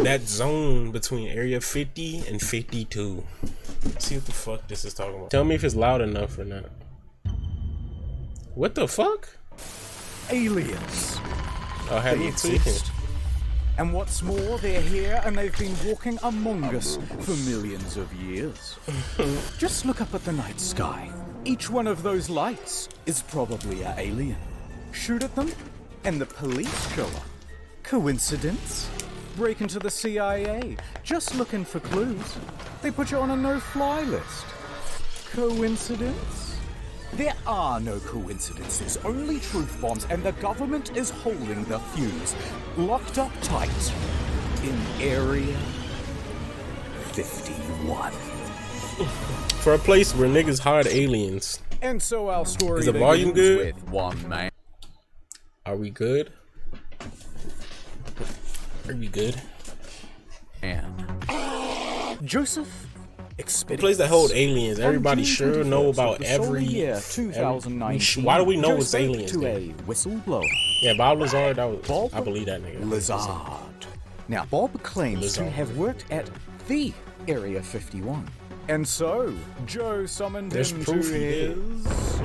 that zone between Area 50 and 52. Let's see what the fuck this is talking about. Tell me if it's loud enough or not. What the fuck? Aliens. Oh, have They you tweaking? exist. And what's more, they're here and they've been walking among us for millions of years. Just look up at the night sky. Each one of those lights is probably an alien. Shoot at them, and the police show up. Coincidence? Break into the CIA, just looking for clues. They put you on a no-fly list. Coincidence? There are no coincidences, only truth bombs, and the government is holding the fuse, locked up tight in Area 51. For a place where niggas hide aliens. And so our story Is the volume begins good? with one man. Are we good? Are we good? Joseph A Expedience. place that hold aliens. Everybody On June sure know 21st about of the solar every. year 2019. Why do we know Joe it's spoke aliens? to then? a whistleblower, Yeah, Bob Lazar. That was. Bob I believe that nigga. Lazard. Now, Bob claims to Lazard. have worked at the Area 51. And so, Joe summoned There's him proof to he did. his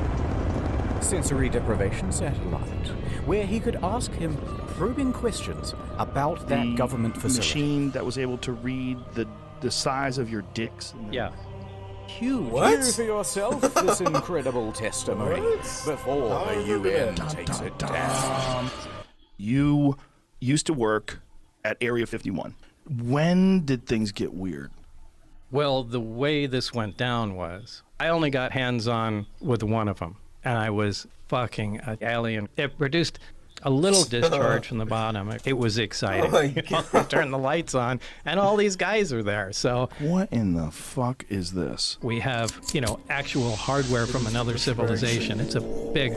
sensory deprivation satellite, where he could ask him probing questions about that government facility. Machine that was able to read the size of your dicks. Yeah. Huge. What? Hear for yourself this incredible testimony before the UN takes it down. You used to work at Area 51. When did things get weird? Well, the way this went down was I only got hands-on with one of them, and I was fucking an alien. It produced a little discharge from the bottom. It was exciting. Turn the lights on, and all these guys are there. So What in the fuck is this? we have, actual hardware from another civilization. It's a big,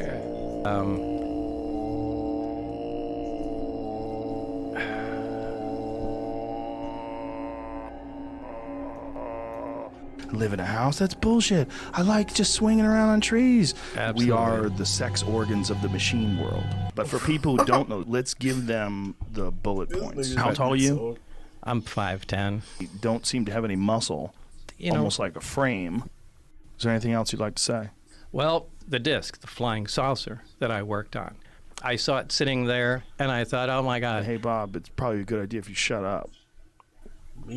Live in a house? That's bullshit. I like just swinging around on trees. Absolutely. We are the sex organs of the machine world. But for people who don't know, let's give them the bullet points. How tall are you? I'm 5'10". You don't seem to have any muscle. Almost like a frame. Is there anything else you'd like to say? Well, the disc, the flying saucer that I worked on. I saw it sitting there, and I thought, oh my God. Hey, Bob, it's probably a good idea if you shut up.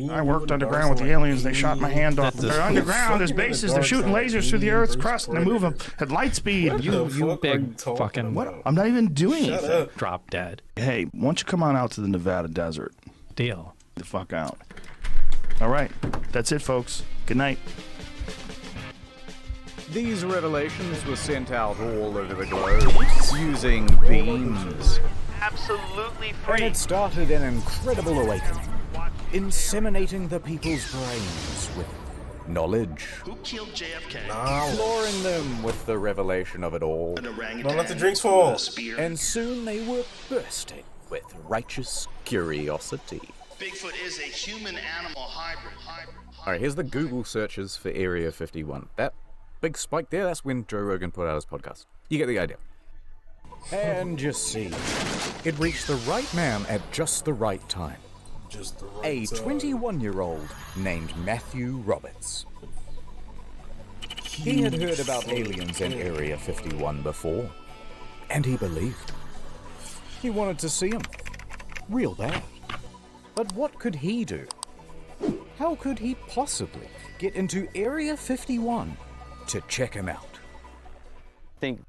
I worked underground with the aliens. They shot my hand off. They're underground. There's bases. They're shooting lasers through the Earth's crust, and they move them at light speed. You big fucking What? I'm not even doing anything. drop dead. Hey, why don't you come on out to the Nevada desert? Deal. The fuck out. All right. That's it, folks. Good night. These revelations were sent out all over the globe using beams. Absolutely And free. it started an incredible awakening, inseminating the people's brains with knowledge, Who killed JFK? flooring them with the revelation of it all. An orangutan. Don't let the drinks fall. with a spear. And soon they were bursting with righteous curiosity. Bigfoot is a human-animal hybrid. Alright, here's the Google searches for Area 51. That big spike there, that's when Joe Rogan put out his podcast. You get the idea. And you see, it reached the right man at just the right time. Just the A right 21-year-old named Matthew Roberts. He had heard about aliens in Area 51 before, and he believed. He wanted to see them. Real bad. But what could he do? How could he possibly get into Area 51 to check him out? Think.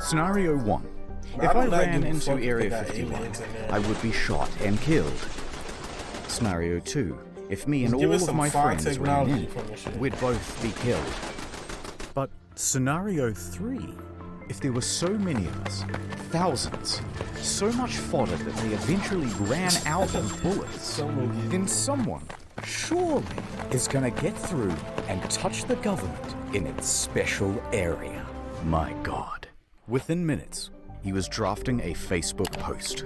Scenario 1. If I ran into Area 51, I would be shot and killed. Scenario 2. If me and Give all us of some my fire friends ran technology from this shit. in, we'd both be killed. But scenario 3. If there were so many of us, thousands, so much fodder that they eventually ran out of bullets, then someone, surely, is gonna get through and touch the government in its special area. My God. Within minutes, he was drafting a Facebook post.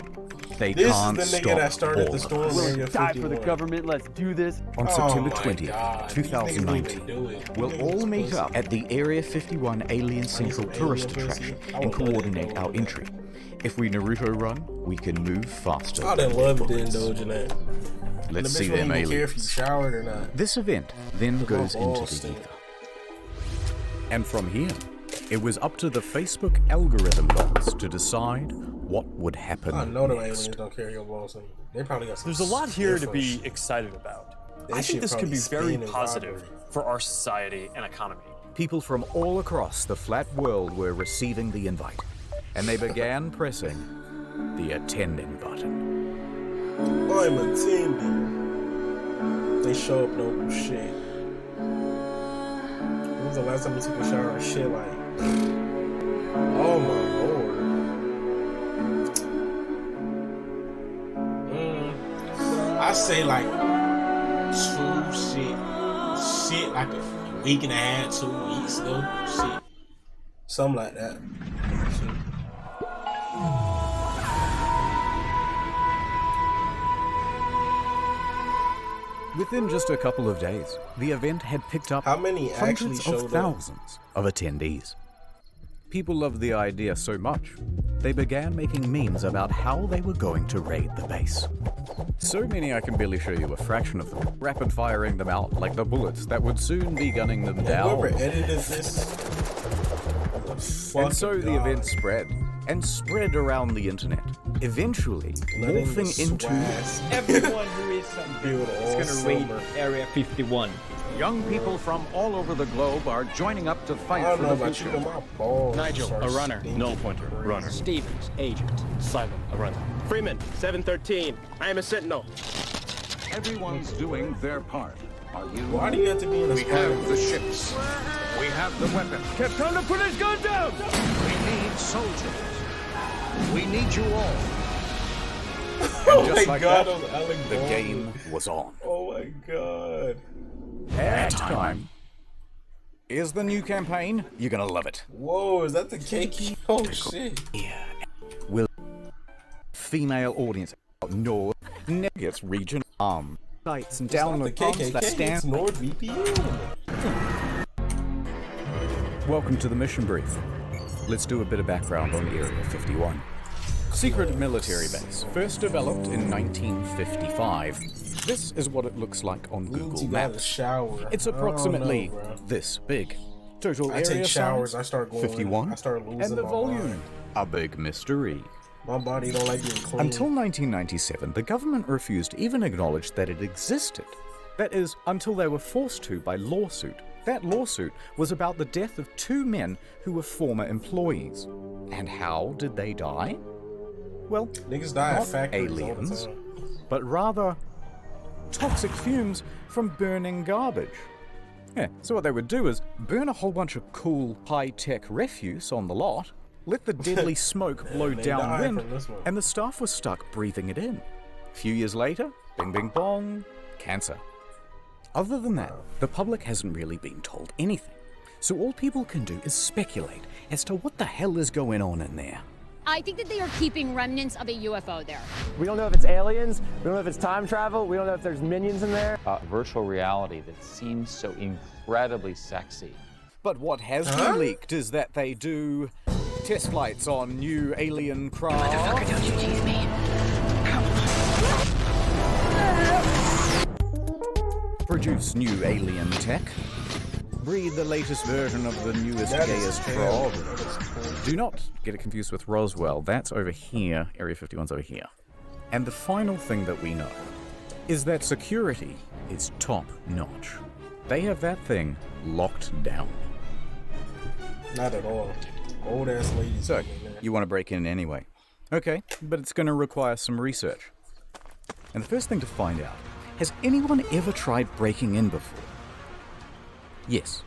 They This can't is the nigga stop that started all the of storm us. area 51. government. Let's do this. On Oh September my 20th, God, these niggas don't even 2019, do it. we'll These all niggas meet pussy. up at the Area 51 Alien Central Tourist Attraction and coordinate our entry. If we Naruto run, we can move faster. I done loved the indulge in that. Let's The see bitch wouldn't them even care if you aliens. showered or not. This event then goes my into balls the stink. ether. And from here, it was up to the Facebook algorithm gods to decide what would happen I know them next. aliens don't carry your balls in. They probably got some. There's a lot here to different be shit. excited about. That I shit think this could probably be very spin and positive vibrate. for our society and economy. People from all across the flat world were receiving the invite, and they began pressing the attending button. I'm attending. They show up no shit. When was the last time you took a shower and shit like? Oh my lord. I say like 2 shit like a week and a half, 2 weeks ago. Shit. Something like that. Shit. Within just a couple of days, the event had picked up How many actually hundreds showed of up? thousands of attendees. People loved the idea so much, they began making memes about how they were going to raid the base. So many I can barely show you a fraction of them, rapid firing them out like the bullets that would soon be gunning them down. Whoever edited this. And so the event spread, and spread around the internet, eventually morphing into Everyone who is Build all going to raid summer. Area 51. Young people from all over the globe are joining up to I fight don't for know the about you, future. but my balls. Nigel, start a runner. stinking Null pointer, crazy. runner. Stevens, agent. Simon, a runner. Freeman, 713. I am a sentinel. Everyone's doing their part. Are you? Why do you have to be in a We have the ships. We have the weapons. Time to put his gun down! We need soldiers. We need you all. Oh just my like god, that, those Alec the Baldwin. game was on. Oh my god. Ad time. Here's the new campaign. You're gonna love it. Whoa, is that the cakey? Oh shit. Female audience out north, Nuggets region, sites and It's not download the prompts KKK, that it's stand. NordVPN. Welcome to the mission brief. Let's do a bit of background on Area 51. Secret military base, first developed in 1955. This is what it looks like on Means Google you got a Maps. shower. It's I don't approximately know, bro. this big. Total I area take showers, size, I start going. 51, I start losing and the my volume, mind. a big mystery. My body don't like being clean. Until 1997, the government refused to even acknowledge that it existed. That is, until they were forced to by lawsuit. That lawsuit was about the death of 2 men who were former employees. And how did they die? Well, Niggas die at not factories all the aliens, time. but rather toxic fumes from burning garbage. Yeah, so what they would do is burn a whole bunch of cool, high-tech refuse on the lot, let the deadly smoke blow they die downwind, from this one. and the staff was stuck breathing it in. A few years later, bing bing bong, cancer. Other than that, the public hasn't really been told anything. So all people can do is speculate as to what the hell is going on in there. I think that they are keeping remnants of a UFO there. We don't know if it's aliens. We don't know if it's time travel. We don't know if there's minions in there. Virtual reality that seems so incredibly sexy. But what has been leaked is that they do test flights on new alien craft. Don't you tease me. Produce new alien tech. Breed the latest version of the newest, That is gayest terrible. frog. That is cool. Do not get it confused with Roswell. That's over here. Area 51's over here. And the final thing that we know is that security is top notch. They have that thing locked down. Not at all. Old ass ladies. So, in there. you want to break in anyway. Okay, but it's going to require some research. And the first thing to find out, has anyone ever tried breaking in before? Yes,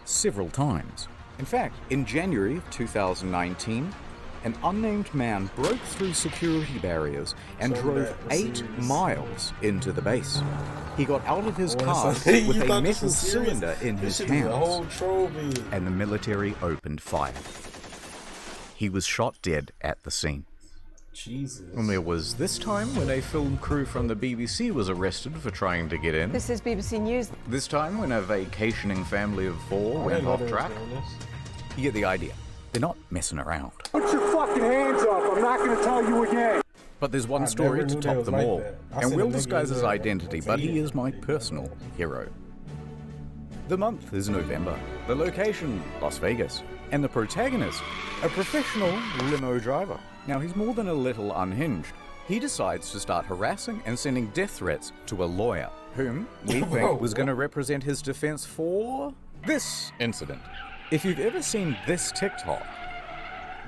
several times. In fact, in January of 2019, an unnamed man broke through security barriers and So drove that was 8 serious. miles into the base. He got out of his Oh, car so- you with a thought this metal was serious? cylinder in This his shit is a whole hands, trophy. and the military opened fire. he was shot dead at the scene. Jesus. And there was this time when a film crew from the BBC was arrested for trying to get in. This is BBC News. This time when a vacationing family of 4 went off track. You get the idea. They're not messing around. Put your fucking hands up. I'm not going to tell you again. But there's one story to top them all, and we'll disguise his identity, but he is my personal hero. The month is November, the location, Las Vegas, and the protagonist, a professional limo driver. Now, he's more than a little unhinged. He decides to start harassing and sending death threats to a lawyer, whom we think was going to represent his defense for this incident. If you've ever seen this TikTok,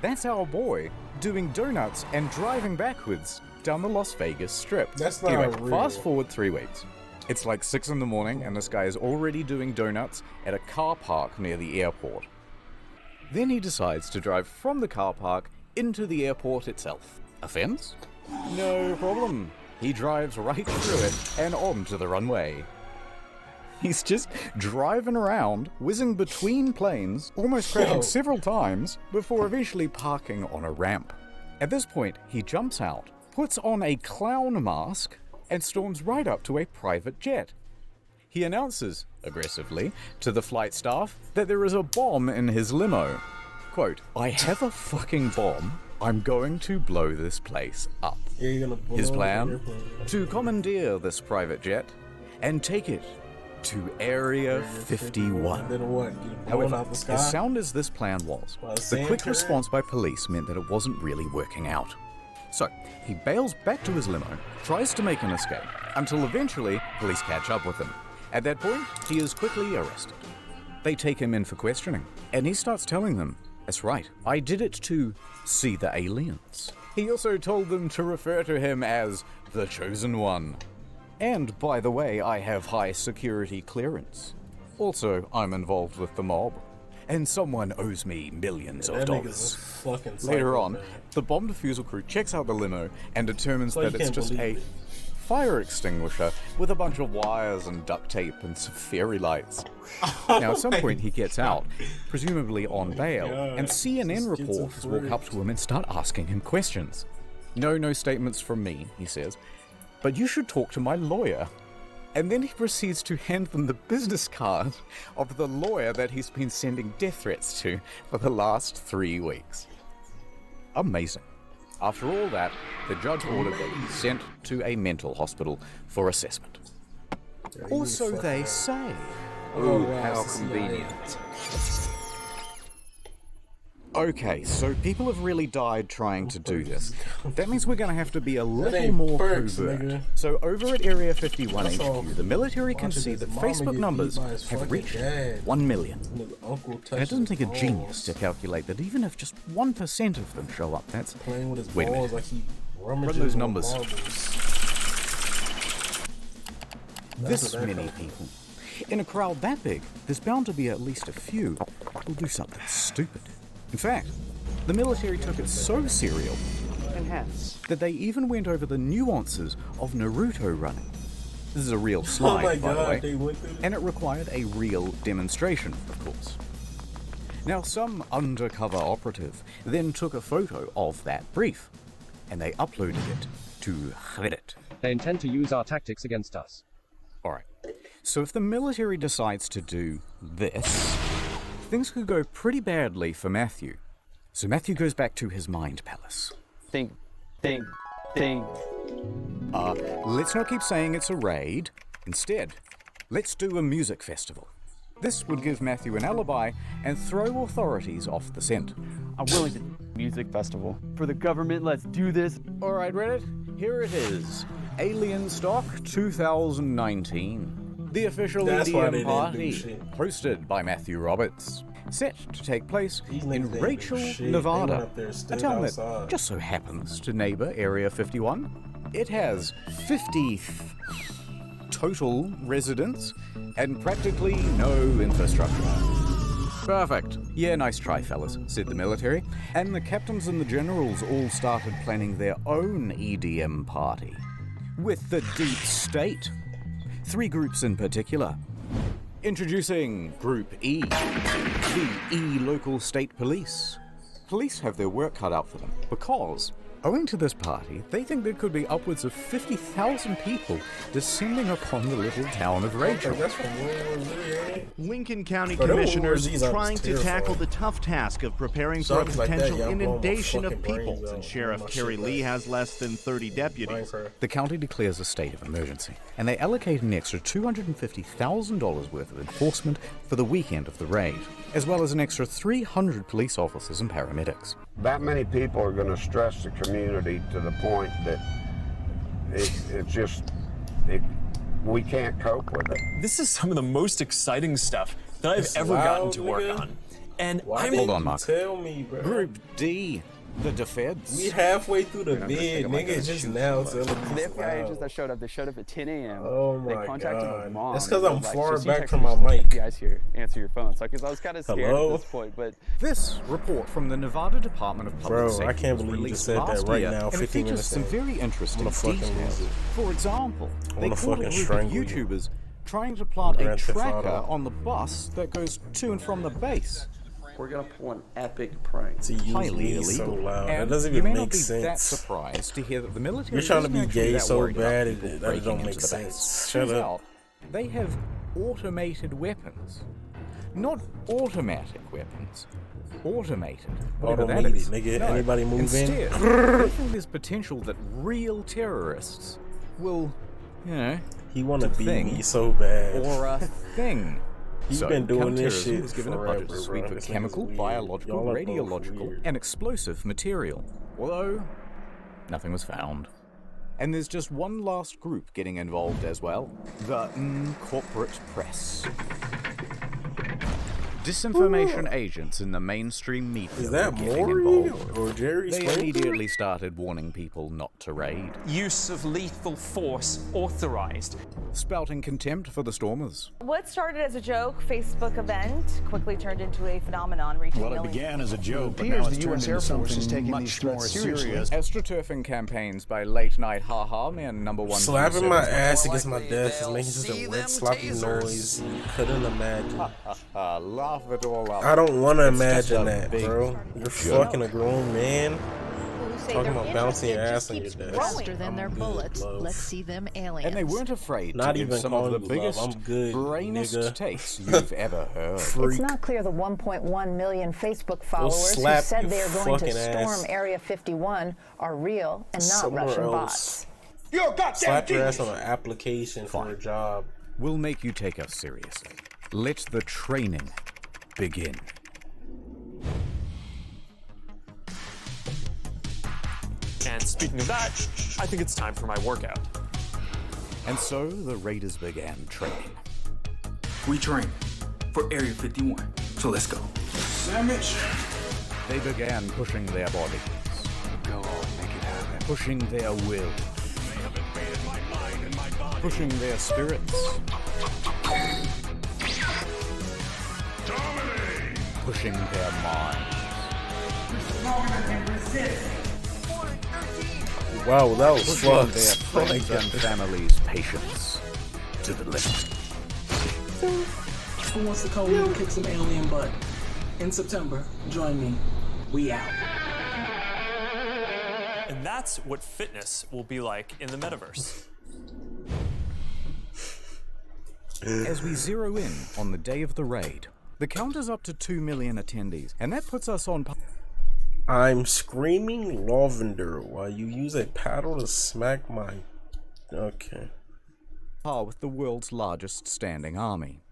that's our boy doing donuts and driving backwards down the Las Vegas Strip. That's not anyway, real. fast forward 3 weeks. It's like 6 in the morning and this guy is already doing donuts at a car park near the airport. Then he decides to drive from the car park into the airport itself. Offense? No problem. He drives right through it and onto the runway. He's just driving around, whizzing between planes, almost crashing several times, before eventually parking on a ramp. At this point, he jumps out, puts on a clown mask, and storms right up to a private jet. He announces, aggressively, to the flight staff that there is a bomb in his limo. Quote, "I have a fucking bomb. I'm going to blow this place up." His plan? To commandeer this private jet and take it to Area 51. However, as sound as this plan was, the quick response by police meant that it wasn't really working out. So, he bails back to his limo, tries to make an escape, until eventually police catch up with him. At that point, he is quickly arrested. They take him in for questioning, and he starts telling them, "That's right, I did it to see the aliens." He also told them to refer to him as the Chosen One. And, by the way, I have high security clearance. Also, I'm involved with the mob. And someone owes me millions of dollars. Later on, the bomb defusal crew checks out the limo and determines that it's just a fire extinguisher with a bunch of wires and duct tape and some fairy lights. Now, at some point, he gets out, presumably on bail, and CNN reporters walk up to him and start asking him questions. No statements from me, he says, but you should talk to my lawyer. And then he proceeds to hand them the business card of the lawyer that he's been sending death threats to for the last 3 weeks. Amazing. After all that, the judge ordered that he be sent to a mental hospital for assessment. Or so they say. Oh, how convenient. Okay, so people have really died trying to do this. That means we're going to have to be a little more covert. So over at Area 51 HQ, the military can see that Facebook numbers have reached 1 million. And it doesn't take a genius to calculate that even if just 1% of them show up, that's... Wait a minute. Run those numbers. This many people. In a crowd that big, there's bound to be at least a few who'll do something stupid. In fact, the military took it so serial that they even went over the nuances of Naruto running. This is a real slide, by the way, and it required a real demonstration, of course. Now, some undercover operative then took a photo of that brief, and they uploaded it to Reddit. They intend to use our tactics against us. Alright, so if the military decides to do this, things could go pretty badly for Matthew. So Matthew goes back to his mind palace. Think. Let's not keep saying it's a raid. Instead, let's do a music festival. This would give Matthew an alibi and throw authorities off the scent. I'm willing to music festival. For the government, let's do this. Alright, Reddit, here it is. Alien Stock 2019. The official EDM party, hosted by Matthew Roberts. Set to take place in Rachel, Nevada, a town that just so happens to neighbor Area 51. It has 50 total residents and practically no infrastructure. Perfect. Yeah, nice try, fellas, said the military. And the captains and the generals all started planning their own EDM party. With the deep state. 3 groups in particular. Introducing Group E, the E Local State Police. Police have their work cut out for them because, owing to this party, they think there could be upwards of 50,000 people descending upon the little town of Rachel. Lincoln County commissioners trying to tackle the tough task of preparing for a potential inundation of people, and Sheriff Terry Lee has less than 30 deputies. The county declares a state of emergency, and they allocate an extra $250,000 worth of enforcement for the weekend of the raid, as well as an extra 300 police officers and paramedics. That many people are going to stress the community to the point that we can't cope with it. This is some of the most exciting stuff that I've ever gotten to work on. And Hold on, Mark. Tell me, bro. Group D, the defense. We halfway through the bid, nigga. Just now telling me. The FBI agents that showed up, they showed up at 10 a.m. Oh They my contacted God. my mom. That's because I'm far "Just back text from me, my she's like, mic. FBI's here. Answer your phone. So, because I was kind of scared Hello? at this point, but This report from the Nevada Department of Public Bro, Safety I can't was believe you released just said that last right year, now, and it 15 features minutes some in. very interesting I'm gonna fucking details. lose it. For example, I'm they gonna caught a fucking group of strangle you. YouTubers trying to plant a Grand Theft tracker Auto. on the bus that goes to and from the base. We're gonna pull an epic prank. To use Highly me illegal. so loud. And That doesn't you even may make not be that sense. surprised to hear that the military You're trying to isn't be actually gay that so worried about bad people that it breaking don't into make the sense. base. Shut Turns up. out they have automated weapons. Not automatic weapons. Automated. Whatever that Automated, is. nigga. No, Anybody move in? instead, I think there's potential that real terrorists will, He want to beat thing me so bad. or a thing. He's So, been doing this counterterrorism shit was given forever, a budget to sweep bro. for This chemical, nigga's weird. biological, Y'all are both radiological, weird. and explosive material. Although, nothing was found. And there's just one last group getting involved as well. The corporate press. Disinformation agents in the mainstream media Is that were getting Maury involved. or Jerry They Springer? immediately started warning people not to raid, Use of lethal force authorized. spouting contempt for the stormers. What started as a joke Facebook event quickly turned into a phenomenon reaching Well, it millions. began as a joke, but appears now it's the turned US into Air Force is something taking much these more threats serious. Astroturfing campaigns by late night haha man number one. Slapping my ass against my desk is making such a wet, sloppy noise. You couldn't imagine. Laugh it all up. I don't want to It's just imagine a that, big bro. You're joke. fucking a grown man. Say Talking they're about bouncing your interested ass just on your keeps desk. growing. Than their I'm good, bullets. love. Let's see them aliens. And they weren't afraid Not to give even some of calling the you biggest, love. I'm good, brainest nigga. takes you've ever heard. It's not clear the 1.1 million Facebook followers who slap said your they are going to fucking storm ass. Area 51 are real and not Somewhere Russian else. bots. You're a goddamn Slap your genius. ass on an application for a job. We'll make you take us seriously. Let the training begin. And speaking of that, I think it's time for my workout. And so the Raiders began training. We train for Area 51, so let's go. Sandwich. They began pushing their bodies. Go on, make it happen. Pushing their will. Pushing their spirits. Pushing their minds. Wow, that was Pushing fucked. their friends and families' patience to the limit. Who wants to come and kick some alien butt? In September, join me. We out. And that's what fitness will be like in the metaverse. As we zero in on the day of the raid, the count is up to 2 million attendees, and that puts us on I'm screaming lavender while you use a paddle to smack my... Okay. par with the world's largest standing army.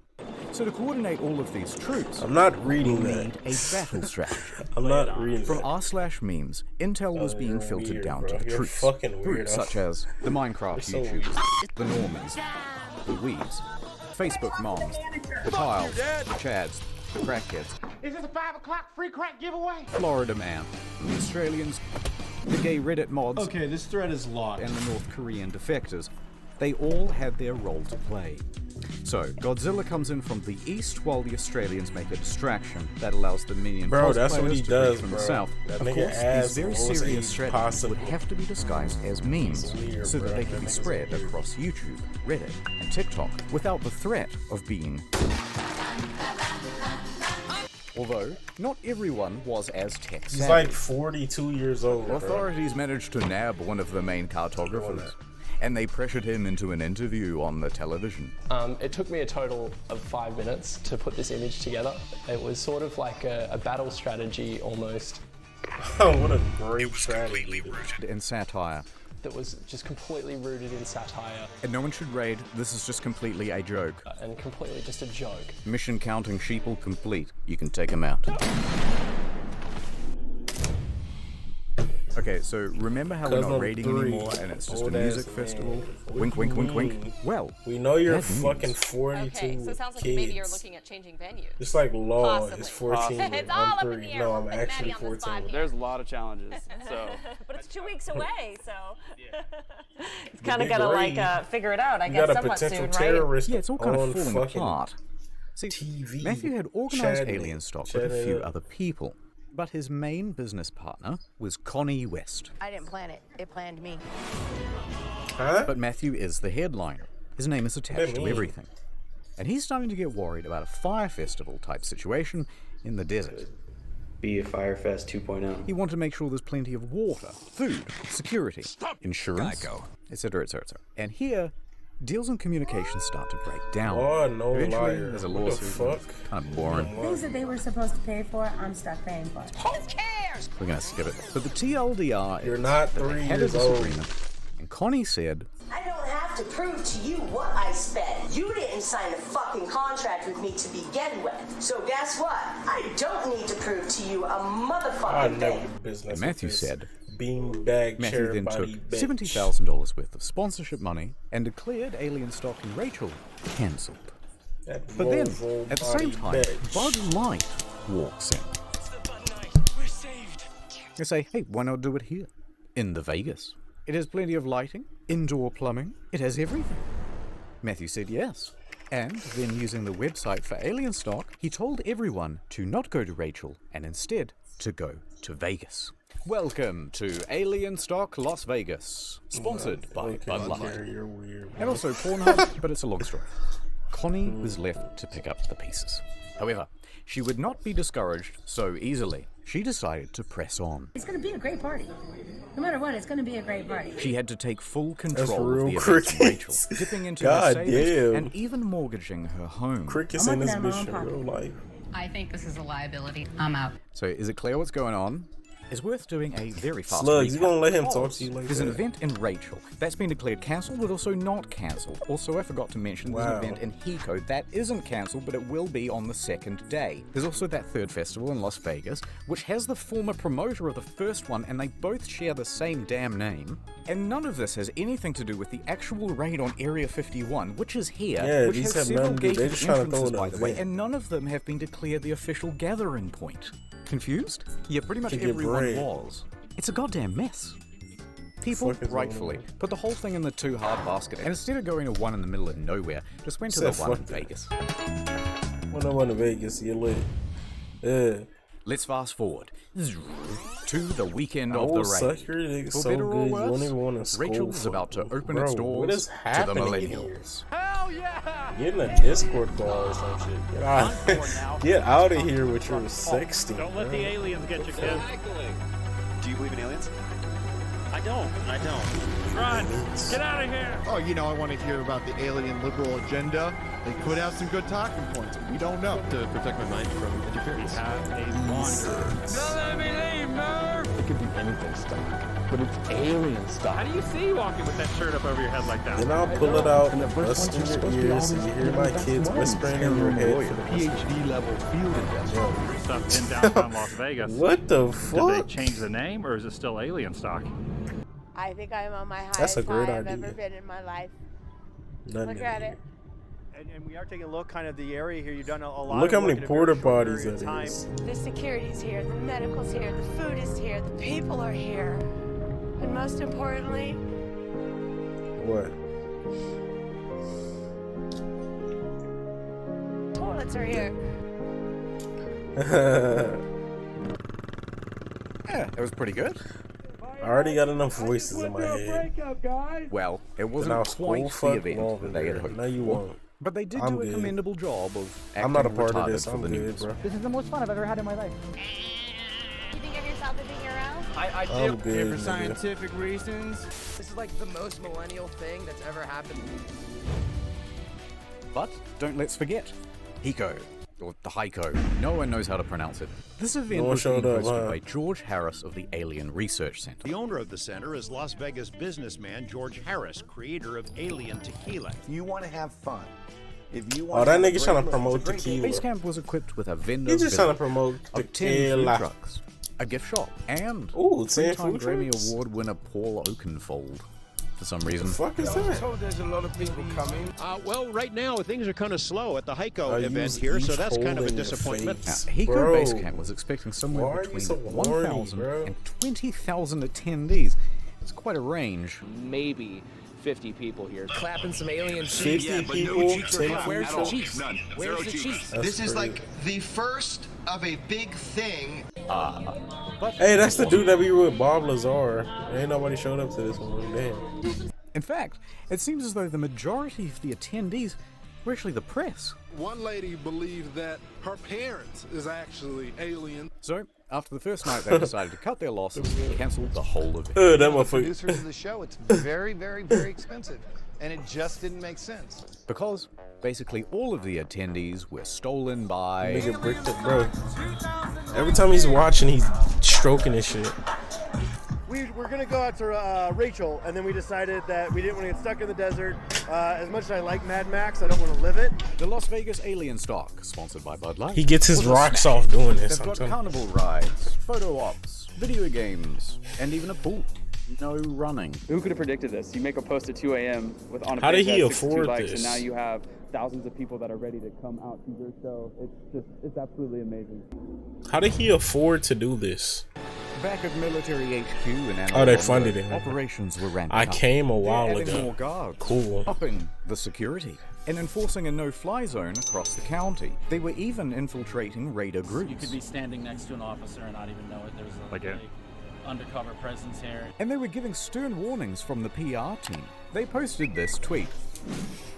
So to coordinate all of these troops, I'm not reading we'll that. need a battle strategy. I'm not reading From that. r/memes, intel was being you're filtered weird, down bro. to the You're troops. fucking weird. Groups such as the Minecraft You're so YouTubers, the Normans, the Weebs, Facebook moms, the Piles, the Chads, the Crackheads, Is this a 5 o'clock free crack giveaway? Florida Man, the Australians, the gay Reddit mods. Okay, this thread is locked. And the North Korean defectors. They all had their role to play. So, Godzilla comes in from the east while the Australians make a distraction that allows the minion Bro, that's what cosplayers he to does, creep from bro. the south. That Of nigga course, ass these very always serious ain't strategies possible. would have to be disguised as memes weird, so that bro. they can be spread across YouTube, Reddit, and TikTok without the threat of being Although, not everyone was as tech savvy. He's like 42 years old. Authorities managed to nab one of the main cartographers, and they pressured him into an interview on the television. It took me a total of 5 minutes to put this image together. It was sort of like a battle strategy almost. Oh, what a great strategy. Completely rooted in satire. That was just completely rooted in satire. And no one should raid, this is just completely a joke. And completely just a joke. Mission counting sheeple complete. You can take him out. Okay, so remember how we're not raiding anymore and it's just a music festival? Wink, wink, wink, wink. Well, we know you're that fucking 42 Okay, so it sounds like kids. maybe you're looking at changing venues. It's like law Possibly. is 14. It's all I'm up in 3. the air. No, We'll I'm put actually Maddie on the spot 14. here. There's a lot of challenges, so. But it's 2 weeks away, so. It's kind of got to like figure it out, I You guess, got a somewhat potential soon, right? terrorist Yeah, it's all kind on of falling fucking apart. See, TV. Matthew had organized Chatting. Alien Stock with a few other people, but his main business partner was Connie West. I didn't plan it. It planned me. Huh? But Matthew is the headliner. His name is attached to mean? everything. And he's starting to get worried about a fire festival type situation in the desert. Be a Firefest 2.0. He wanted to make sure there's plenty of water, food, security, insurance, etc., etc. And here, deals and communications start to break down. Oh, no Eventually, liar. there's a What the lawsuit. fuck? Kind of boring. Things that they were supposed to pay for, I'm stuck paying for. Who cares? We're going to skip it. But the TLDR You're is not that they 3 had a years old. disagreement, and Connie said, I don't have to prove to you what I spent. You didn't sign a fucking contract with me to begin with. So guess what? I don't need to prove to you a motherfucking thing. and Matthew said, Beanbag Matthew chair then took body bitch. $70,000 worth of sponsorship money and declared Alien Stock and Rachel cancelled. That But then, Volvo at the same body time, bitch. Bud Light walks in. They say, hey, why not do it here? In the Vegas. It has plenty of lighting, indoor plumbing, it has everything. Matthew said yes. And then using the website for Alien Stock, he told everyone to not go to Rachel and instead to go to Vegas. Welcome to Alien Stock Las Vegas, sponsored by Bud Light. You're weird. And also Pornhub, but it's a long story. Connie was left to pick up the pieces. However, she would not be discouraged so easily. She decided to press on. It's going to be a great party. No matter what, it's going to be a great party. She had to take full That's control of real the events of Rachel, crickets. dipping into God her savings damn. and even mortgaging her home. Crickets in this bitch in real life. I think this is a liability. I'm out. So is it clear what's going on? It's worth doing a very fast Slugs, you recap gonna let him because talk to you like there's an that? event in Rachel that's been declared cancelled, but also not cancelled. Also, I forgot to mention there's Wow. an event in Hiko that isn't cancelled, but it will be on the second day. There's also that third festival in Las Vegas, which has the former promoter of the first one, and they both share the same damn name. And none of this has anything to do with the actual raid on Area 51, which is here, Yeah, which these has have several nothing to do- they're gated just trying to throw entrances, it by in the the way, event. and none of them have been declared the official gathering point. Confused? Yeah, pretty much To get everyone bread. was. It's a goddamn mess. People, Fuck is rightfully, going on? put the whole thing in the too hard basket, and instead of going to one in the middle of nowhere, just went to the Said one in fuck that. Vegas. When I went to Vegas, you lit. Yeah. Let's fast forward to the weekend of Oh, the suck raid. your dick For so better or good, you worse, don't even wanna scold Rachel is for about to it. open Bro, its what doors is to the happening millennials. Hell yeah! Get in a Discord call or some shit. Get out of here with your sexting. Don't let the aliens get you, kid. Do you believe in aliens? I don't. Run! Get out of here! Oh, you know, I want to hear about the alien liberal agenda. They could have some good talking points. We don't know. To protect my mind from interference. We have a wanderer. Don't let me leave, Murph! It could be anything stock, but it's alien stock. How do you see you walking with that shirt up over your head like that? Then I'll pull it out, bust in your ears, so you hear my kids whispering in your head for the PhD level field investigation. Stuff in downtown Las Vegas. What the Did fuck? they change the name, or is it still alien stock? I think I'm on my highest That's a great high I've idea. ever been in my life. Nothing Look to at do. it. And we are taking a look kind of the area here. You've done a lot Look of how work many in a porta very short potties period of that time. is. The security's here, the medical's here, the food is here, the people are here. And most importantly, What? toilets are here. Yeah, it was pretty good. I already got enough voices in my head. Well, it Now wasn't school quite the fuck event over that they had there. hoped No, you for. won't. But they did I'm do a good. commendable job of acting I'm not a part of retarded this. for I'm the good, news. bro. This is the most fun I've ever had in my life. You think of yourself as a hero? I I'm do. good, For nigga. scientific reasons. This is like the most millennial thing that's ever happened. But don't let's forget, Hiko, or the Heiko. No one knows how to pronounce it. This event No one was being showed up, hosted huh? by George Harris of the Alien Research Center. The owner of the center is Las Vegas businessman George Harris, creator of Alien Tequila. If you want to have fun, if you Oh, want that to have a nigga's great trying to look, promote it's a great tequila. Basecamp was equipped with a vendor He's just trying to village promote of 10 food tequila. trucks, a gift shop, and Ooh, 10 three-time food Grammy trucks? Award winner Paul Oakenfold. For some reason. Fuck is that? told there's a lot of people coming. Well, right now things are kind of slow at the Heiko I event use here, so each that's kind hole of a in your disappointment. face. Now, Hiko Bro, Basecamp was expecting why somewhere are you between so horny, 1,000 bro? and 20,000 attendees. It's quite a range. Maybe 50 people here. Clapping some alien 50 people, 10 Where's the people. cheese? None. Where's the cheese? That's This is crazy. like the first of a big thing. Hey, that's the dude that be with Bob Lazar. Ain't nobody showed up to this one. Damn. In fact, it seems as though the majority of the attendees were actually the press. One lady believed that her parents is actually alien. So, after the first night, they decided to cut their losses and cancel the whole event. That motherfucker. Producers of the show, it's very, very, very expensive. And it just didn't make sense. Because basically all of the attendees were stolen by... Nigga bricked it, bro. Every time he's watching, he's stroking his shit. We're gonna go out to Rachel, and then we decided that we didn't want to get stuck in the desert. As much as I like Mad Max, I don't want to live it. The Las Vegas Alien Stock, sponsored by Bud Light. He gets his was a rocks smash. off doing this. They've I'm got telling you. carnival rides, photo ops, video games, and even a pool. No running. Who could have predicted this? You make a post at 2 a.m. with on a How did page he that has 62 afford likes, this? and now you have thousands of people that are ready to come out to your show. It's absolutely amazing. How did he afford to do this? Back at military HQ in Ann Oh, they Arbor, funded it. operations were ramping I up. came a while They're adding ago. more guards, Cool. upping the security, and enforcing a no-fly zone across the county. They were even infiltrating raider groups. You could be standing next to an officer and not even know it. There's a Like a- undercover presence here. And they were giving stern warnings from the PR team. They posted this tweet.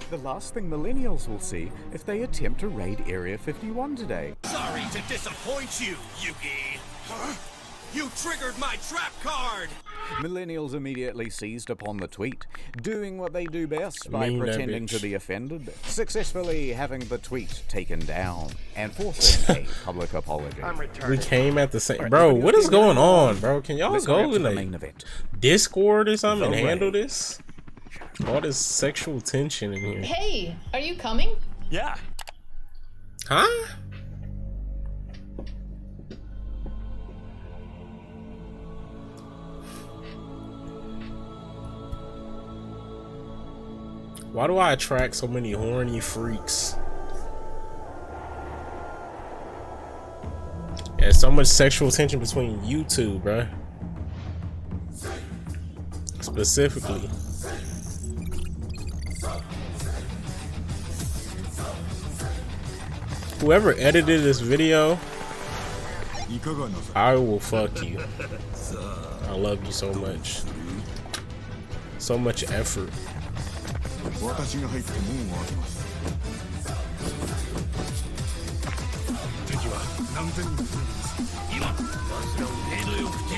The last thing millennials will see if they attempt to raid Area 51 today. Sorry to disappoint you, Yuki. You triggered my trap card! Millennials immediately seized upon the tweet, doing what they do best by Mean that pretending to bitch. be offended, successfully having the tweet taken down, and forcing a public apology. We came at the same. Bro, what is going on, bro? Can y'all Let's go hurry up to in the like main event. Discord or something and The handle raid. this? All this sexual tension in here. Hey, are you coming? Yeah. Huh? Why do I attract so many horny freaks? There's so much sexual tension between you two, bruh. Specifically. Whoever edited this video, I will fuck you. I love you so much. So much effort.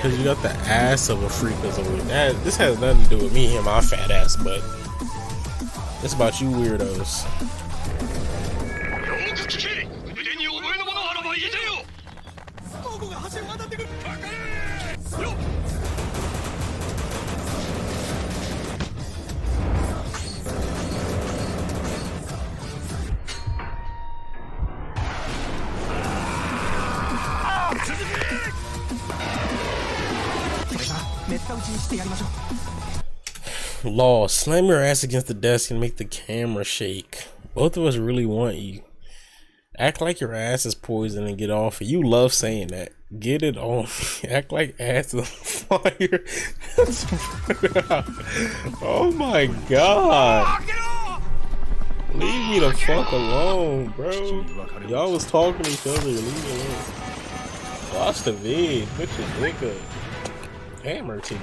Cause you got the ass of a freak as a weird. This has nothing to do with me and my fat ass, but it's about you weirdos. Law, slam your ass against the desk and make the camera shake. Both of us really want you. Act like your ass is poison and get off it. You love saying that. Get it on. Act like ass is on fire. Oh my god. Leave me the fuck alone, bro. Y'all was talking to each other. Leave me alone. Watch the vid. Put your dick up. Hammer to you.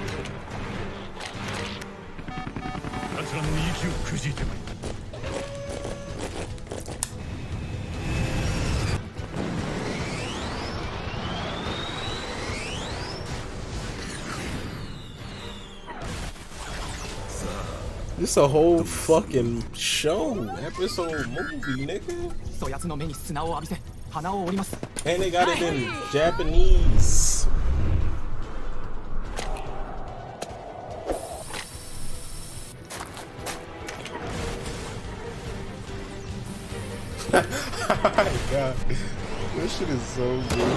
This a whole fucking show, episode, movie, nigga. And they got it in Japanese. Oh my god. This shit is so good.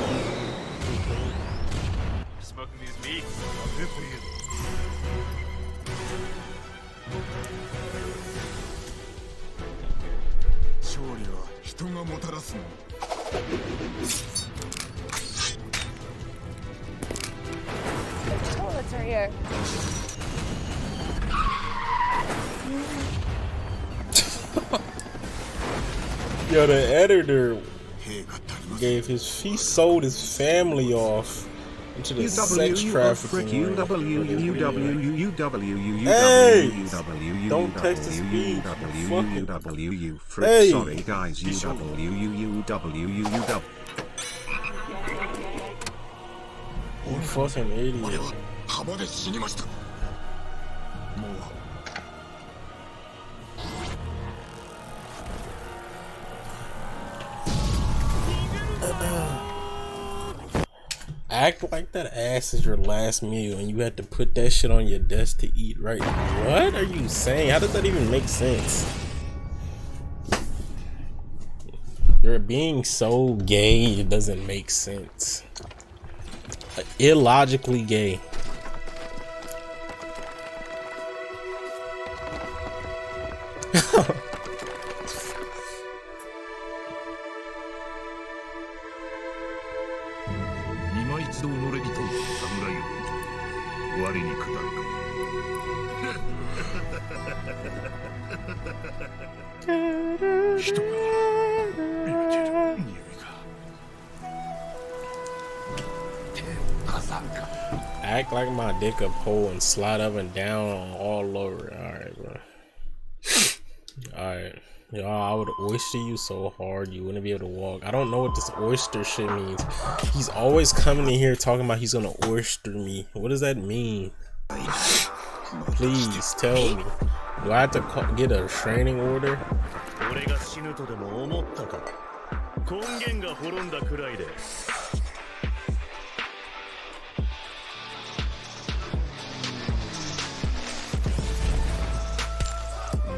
Smoking these meats. Good for you. Toilets are here. Yo, the editor he sold his family off into the sex trafficking. Hey! Don't text the speed. Hey! Sorry guys, You fucking idiot. Act like that ass is your last meal and you had to put that shit on your desk to eat right now. What are you saying? How does that even make sense? You're being so gay, it doesn't make sense. Illogically gay. Act like my dick a pole and slide up and down all over. Alright, bro. Alright. Y'all, I would oyster you so hard you wouldn't be able to walk. I don't know what this oyster shit means. He's always coming in here talking about he's gonna oyster me. What does that mean? Please tell me. Do I have to get a restraining order?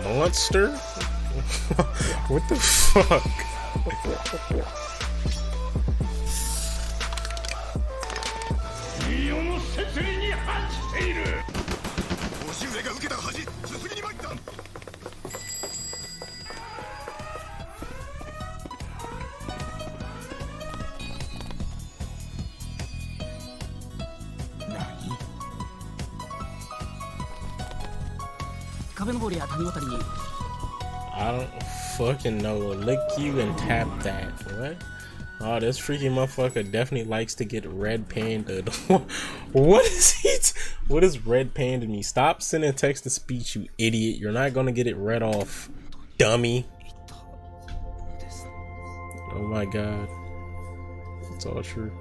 Monster? What the fuck? I don't fucking know. Lick you and tap that. What? Oh, this freaky motherfucker definitely likes to get red panda'd. What is it? What does red panda mean? Stop sending text to speech, you idiot. You're not gonna get it read off, dummy. Oh my god. It's all true.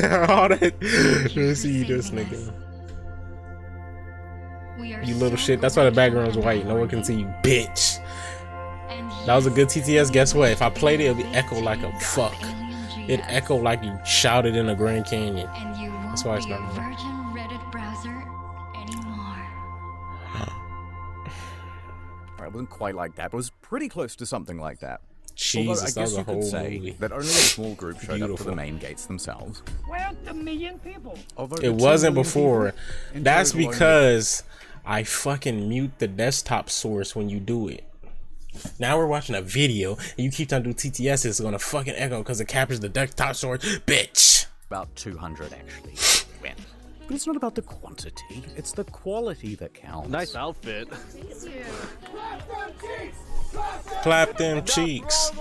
All that. Let's see this nigga. You little shit. That's why the background's white. No one can see you, bitch. That was a good TTS. Guess what? If I played it, it'll be echo like a fuck. It echo like you shouted in a Grand Canyon. That's why it's not me. It wasn't quite like that. It was pretty close to something like that. Jesus, Although I guess that was a you could whole say movie. that only a small group showed up to Beautiful. the main gates themselves. Well, a million people. It wasn't before. That's because I fucking mute the desktop source when you do it. Now we're watching a video and you keep trying to do TTS, it's gonna fucking echo because it captures the desktop source, bitch. About 200 actually went. But it's not about the quantity, it's the quality that counts. Nice outfit. Clap them cheeks.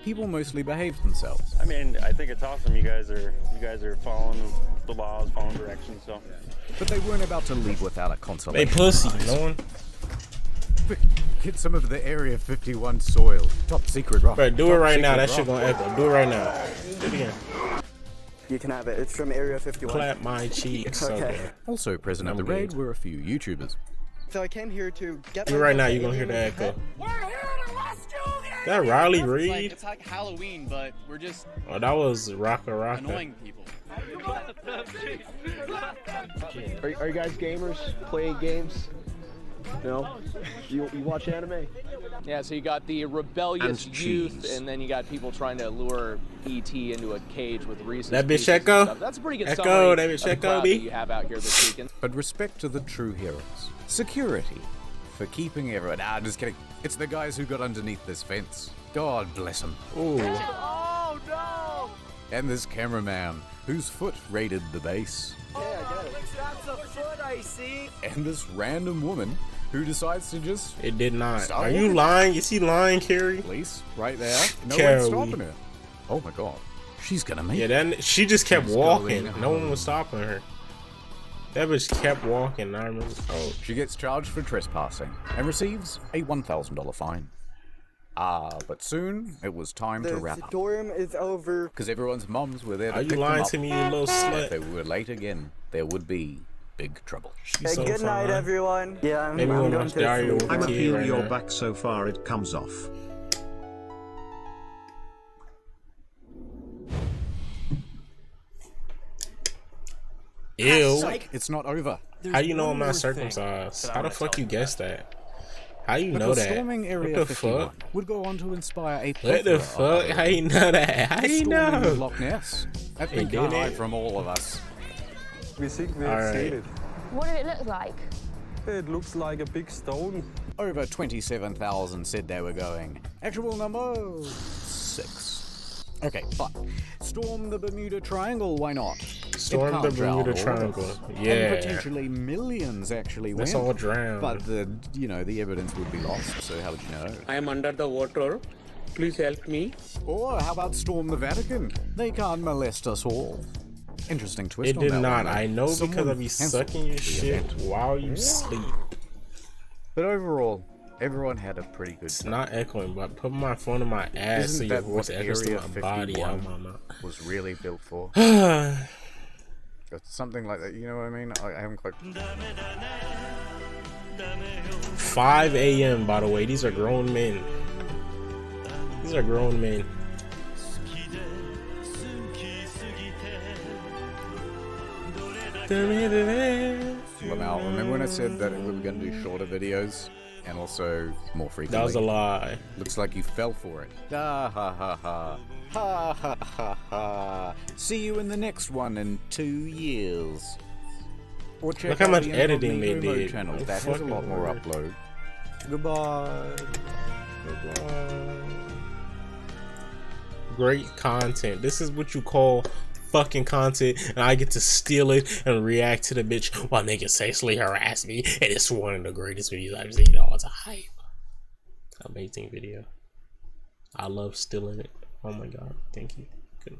People mostly behave themselves. I mean, I think it's awesome. You guys are following the laws, following directions. So. But they weren't about to leave without a consolation. They pussy, no one. Get some of the Area 51 soil. Top secret rock. Right, do it Top right now. secret That shit rock. gonna echo. Do it right now. Do it again. You can have it. It's from Area 51. Clap my cheeks. Okay. Also present at the raid were a few YouTubers. So I came here to get. You right now, you're gonna hear the echo. That Riley Reid? It's like Halloween, but we're just. Oh, that was Raka Raka. Annoying people. Are you guys gamers? Playing games? No? You watch anime? Yeah, so you got the rebellious youth, and then you got people trying to lure E.T. into a cage with Reese's That bitch Pieces and Echo? stuff. That's a pretty good Echo, summary that bitch of the Echo, crowd B? that you have out here this weekend. But respect to the true heroes. Security. For keeping everyone. Just kidding. It's the guys who got underneath this fence. God bless them. Ooh. Oh no! And this cameraman, whose foot raided the base. That's a foot I see. And this random woman who decides to just... It did not. Stop Are you walking. lying? Is he lying, Carrie? Police, right there. No Carrie. one's stopping her. Oh my god. She's gonna make Yeah, it. then she just kept She's walking. going No one home. was stopping her. That bitch kept walking. I remember. Oh, she gets charged for trespassing and receives a $1,000 fine. But soon it was time to wrap The up. storm is over. Because everyone's mums were there to Are you pick them lying up. to me, you little slut? If they were late again, there would be big trouble. Hey, so good night, fine. everyone. Yeah, I'm, Maybe I'm we'll going watch to Dario sleep. with the kid right now. back so far it comes off. Ew. It's not over. How do you know I'm one more not thing circumcised? that I How the wanna fuck tell you guess that? How you know Because that? storming Area What the 51 fuck? would go on to inspire a What the plethora fuck? of How you know that? How The you storming know? of Loch Ness. That Hey, thing can't didn't hide it? from all of us. We think we All have right. seen it. What did it look like? It looks like a big stone. Over 27,000 said they were going. Actual number 6. Okay, but storm the Bermuda Triangle, why not? Storm It the can't drown Bermuda all of Triangle. us. Yeah. And potentially millions actually Let's went. all drown. But the evidence would be lost, so how would you know? I am under the water. Please help me. Or how about storm the Vatican? They can't molest us all. Interesting twist It on did that not. one, I know Someone because I be canceled sucking your the shit event. while you sleep. But overall, everyone had a pretty good It's time. not echoing, but put my phone in my ass so Isn't your that voice what echoes to Area my body out 51 my mouth. was really built for? Something like that, you know what I mean? I haven't quite... 5 a.m. by the way. These are grown men. These are grown men. Well, now, remember when I said that we were going to do shorter videos and also more frequently? That was a lie. Looks like you fell for it. Ha ha ha ha. Ha ha ha ha. See you in the next one in 2 years. Or check Look how out much the editing they Incognito Mode did. channel. Oh, That has a fucking lot more word. upload. Goodbye. Great content. This is what you call fucking content, and I get to steal it and react to the bitch while niggas sexually harass me, and it's one of the greatest videos I've seen all time. Amazing video. I love stealing it. Oh my god, thank you. Good.